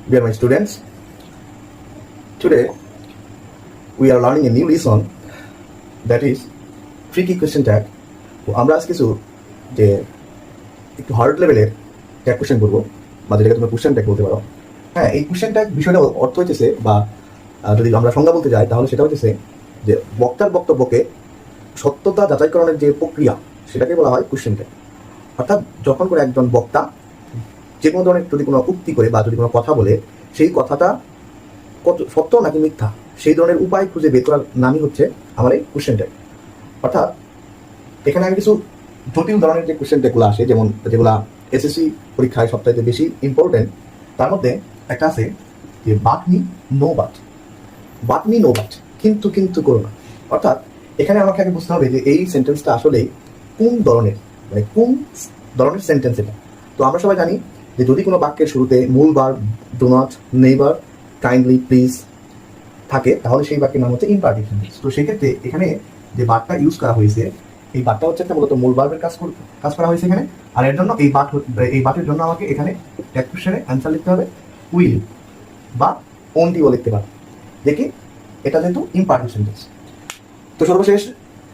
Dear my students, today we are learning a new lesson that is tricky question tag. তো আমরা আজ কিছু যে একটু হার্ড লেভেলের ট্যাগ কোশ্চেন করবো, বা যেটাকে তুমি কোশ্চেন ট্যাগ বলতে পারো। হ্যাঁ, এই কোশ্চেন ট্যাগ বিষয়টা অর্থ হইতেছে, বা যদি আমরা সংজ্ঞা বলতে যাই তাহলে সেটা হচ্ছে যে বক্তার বক্তব্যকে সত্যতা যাচাইকরণের যে প্রক্রিয়া সেটাকে বলা হয় কোশ্চেন ট্যাগ। অর্থাৎ যখন করে একজন বক্তা যে কোনো ধরনের যদি কোনো উক্তি করে বা যদি কোনো কথা বলে, সেই কথাটা কত সত্য নাকি মিথ্যা সেই ধরনের উপায় খুঁজে বের করার নামই হচ্ছে আমার এই কোশ্চেন ট্যাগ। অর্থাৎ এখানে আমি কিছু জটিল ধরনের যে কোশ্চেন ট্যাগগুলো আসে, যেমন যেগুলো এসএসসি পরীক্ষায় সবচাইতে বেশি ইম্পর্টেন্ট, তার মধ্যে একটা আছে যে but me no but, but me no but, কিন্তু কিন্তু করো না। অর্থাৎ এখানে আমাকে আগে বুঝতে হবে যে এই সেন্টেন্সটা আসলে কোন ধরনের, মানে কোন ধরনের সেন্টেন্স এটা। তো আমরা সবাই জানি যে যদি কোনো বাক্যের শুরুতে মূল verb do not, neighbour, kindly, please থাকে তাহলে সেই বাক্যের নাম হচ্ছে ইম্পারটিভ সেন্টেন্স। তো সেক্ষেত্রে এখানে যে বাটটা ইউজ করা হয়েছে, এই বাটটা হচ্ছে একটা মূলত মূল ভার্বের কাজ করা হয়েছে এখানে। আর এর জন্য এই বাটের জন্য আমাকে এখানে ট্যাগ কোশ্চেনে অ্যান্সার লিখতে হবে উইল বা ওনটিও লিখতে পারে, দেখি এটা যেহেতু ইম্পারটিভ সেন্টেন্স। তো সর্বশেষ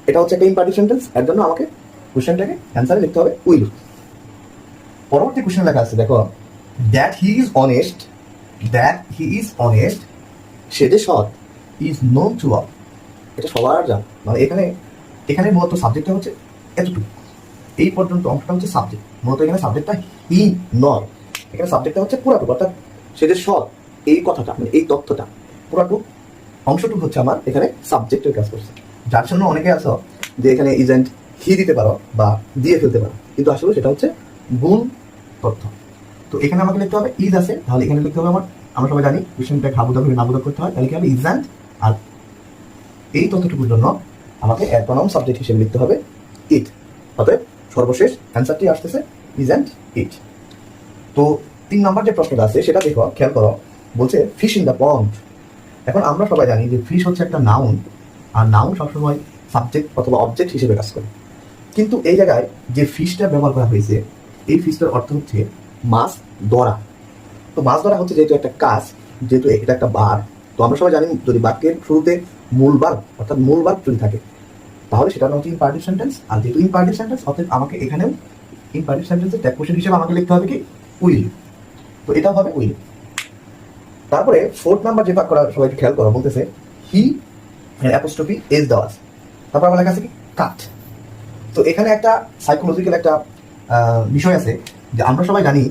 এটা হচ্ছে একটা ইম্পারটিভ সেন্টেন্স, এর জন্য আমাকে কোশ্চেনটাকে অ্যান্সারে লিখতে হবে উইল। পরবর্তী কোশ্চেন লেখা আছে, দেখো, that he is honest, that he is honest, সে যে সৎ, ইজ নোন টু অল, এটা সবার জান। মানে এখানে মূলত সাবজেক্টটা হচ্ছে এতটুকু, এই পর্যন্ত অংশটা হচ্ছে সাবজেক্ট। মূলত এখানে সাবজেক্টটা হি নয়, এখানে সাবজেক্টটা হচ্ছে পুরাটুকু, অর্থাৎ সে যে সৎ এই কথাটা, মানে এই তথ্যটা পুরাটুকু অংশটুকু হচ্ছে আমার এখানে সাবজেক্টের কাজ করছে। যার জন্য অনেকে আছো যে এখানে ইজেন্ট হি দিতে পারো বা দিয়ে ফেলতে পারো, কিন্তু আসলে সেটা হচ্ছে ভুল তথ্য। তো এখানে আমাকে লিখতে হবে ইজ আছে, তাহলে এখানে লিখতে হবে আমরা সবাই জানি কোশ্চেনটা হাবুদা করে নাবুদা করতে হয়, তাহলে কি হবে ইজেন্ট, আর এই তথ্যটুকুর জন্য আমাকে এর প্রনাউন সাবজেক্ট হিসেবে লিখতে হবে ইট। অতএব সর্বশেষ অ্যান্সারটি আসতেছে ইজেন্ট ইট। তো 3 নম্বর যে প্রশ্নটা আছে সেটা দেখো, খেয়াল করো, বলছে ফিশ ইন দ্য পন্ড। এখন আমরা সবাই জানি যে ফিশ হচ্ছে একটা নাউন, আর নাউন সবসময় সাবজেক্ট অথবা অবজেক্ট হিসেবে কাজ করে। কিন্তু এই জায়গায় যে ফিশটা ব্যবহার করা হয়েছে, এই ফিশটার অর্থ হচ্ছে মাছ ধরা। তো মাছ ধরা হচ্ছে যেহেতু একটা কাজ, যেহেতু এটা একটা বার, তো আমরা সবাই জানি যদি বাক্যের শুরুতে মূল ভার্ব অর্থাৎ মূল ভার্ব যদি থাকে তাহলে সেটা হচ্ছে ইম্পারটিভ সেন্টেন্স। আর যেহেতু ইম্পারটিভ সেন্টেন্স, অর্থাৎ আমাকে এখানেও ইম্পারটিভ সেন্টেন্সের ট্যাগ কোশ্চেন হিসেবে আমাকে লিখতে হবে কি উইল। তো এটাও হবে উইল। তারপরে 4 নাম্বার যে ভাগ করা সবাইকে খেয়াল করো, বলতেছে হি অ্যাপোস্ট্রফি এজ দেওয়া আছে, তারপর আমার লেখা আছে কি কাট। তো এখানে একটা সাইকোলজিক্যাল একটা বিষয় আছে যে আমরা সবাই জানি